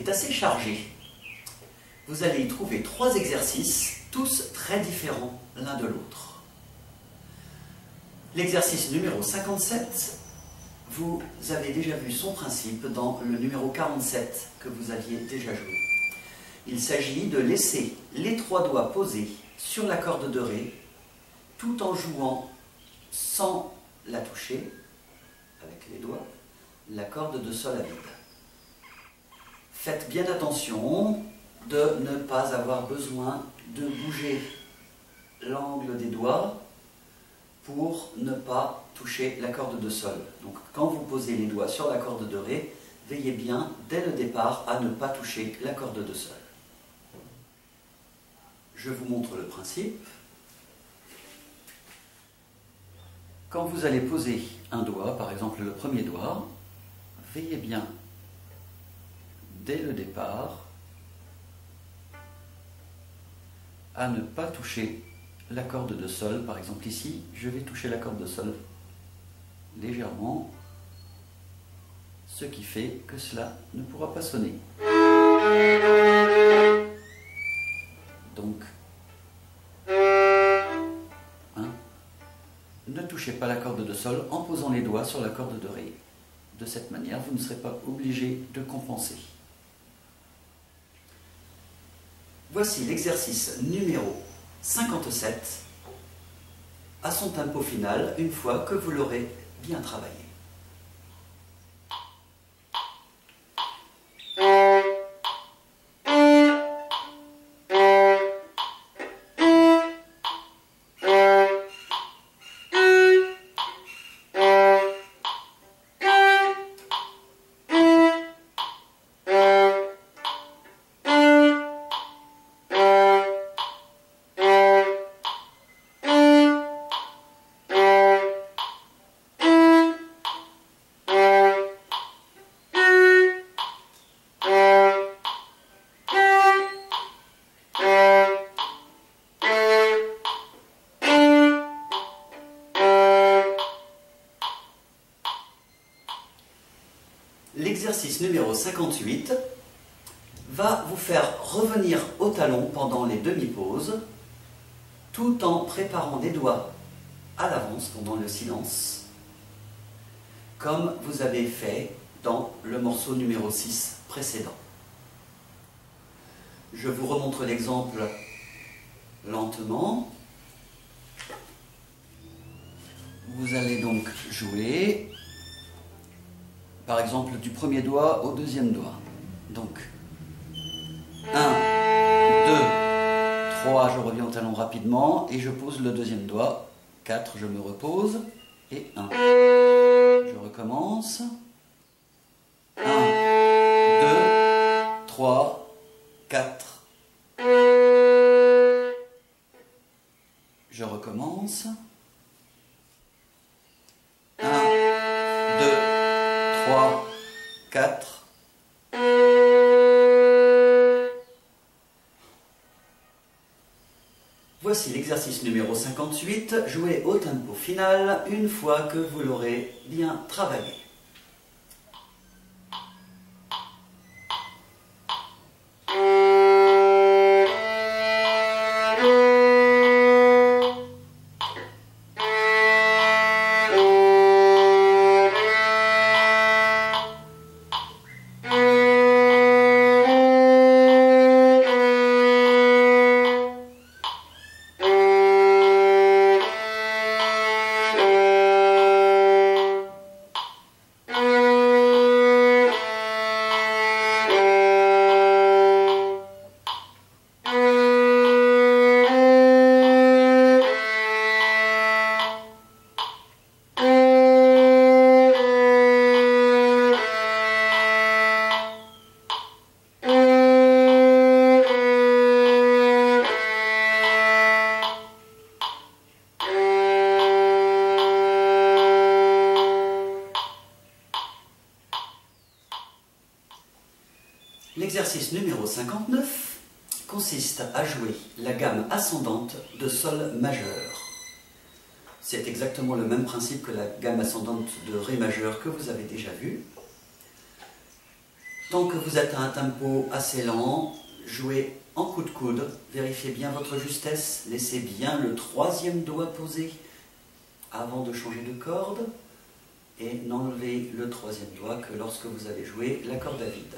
est assez chargé. Vous allez y trouver 3 exercices, tous très différents l'un de l'autre. L'exercice numéro 57, vous avez déjà vu son principe dans le numéro 47 que vous aviez déjà joué. Il s'agit de laisser les 3 doigts posés sur la corde de Ré tout en jouant sans la toucher avec les doigts la corde de Sol à vide. Faites bien attention de ne pas avoir besoin de bouger l'angle des doigts pour ne pas toucher la corde de Sol. Donc quand vous posez les doigts sur la corde de Ré, veillez bien dès le départ à ne pas toucher la corde de Sol. Je vous montre le principe. Quand vous allez poser un doigt, par exemple le premier doigt, veillez bien dès le départ à ne pas toucher la corde de Sol. Par exemple ici, je vais toucher la corde de Sol légèrement, ce qui fait que cela ne pourra pas sonner. Donc, ne touchez pas la corde de Sol en posant les doigts sur la corde de Ré. De cette manière, vous ne serez pas obligé de compenser. Voici l'exercice numéro 57 à son tempo final une fois que vous l'aurez bien travaillé. L'exercice numéro 58 va vous faire revenir au talon pendant les demi-pauses, tout en préparant des doigts à l'avance pendant le silence, comme vous avez fait dans le morceau numéro 6 précédent. Je vous remontre l'exemple lentement. Vous allez donc jouer, par exemple, du premier doigt au deuxième doigt. Donc, 1, 2, 3, je reviens au talon rapidement et je pose le deuxième doigt. 4, je me repose et 1. Je recommence. 1, 2, 3, 4. Je recommence. 1, 2, 3, 4. Voici l'exercice numéro 58, joué au tempo final une fois que vous l'aurez bien travaillé. L'exercice numéro 59 consiste à jouer la gamme ascendante de Sol majeur. C'est exactement le même principe que la gamme ascendante de Ré majeur que vous avez déjà vu. Tant que vous êtes à un tempo assez lent, jouez en coup de coude, vérifiez bien votre justesse, laissez bien le troisième doigt posé avant de changer de corde et n'enlevez le troisième doigt que lorsque vous avez joué la corde à vide.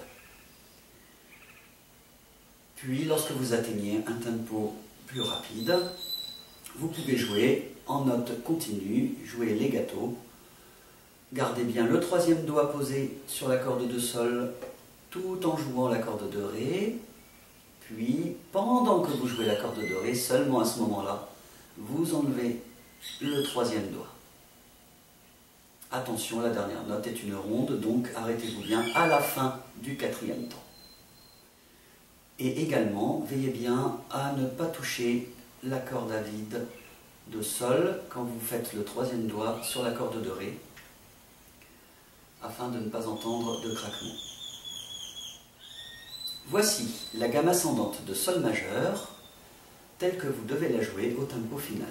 Puis, lorsque vous atteignez un tempo plus rapide, vous pouvez jouer en note continue, jouer legato. Gardez bien le troisième doigt posé sur la corde de sol tout en jouant la corde de ré. Puis, pendant que vous jouez la corde de ré, seulement à ce moment-là, vous enlevez le troisième doigt. Attention, la dernière note est une ronde, donc arrêtez-vous bien à la fin du quatrième temps. Et également, veillez bien à ne pas toucher la corde à vide de sol quand vous faites le troisième doigt sur la corde de ré, afin de ne pas entendre de craquement. Voici la gamme ascendante de sol majeur, telle que vous devez la jouer au tempo final.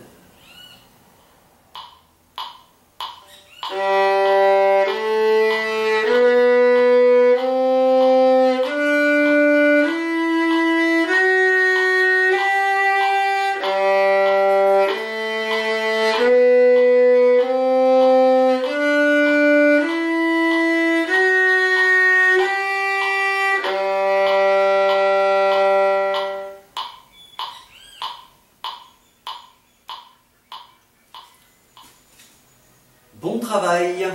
Bon travail!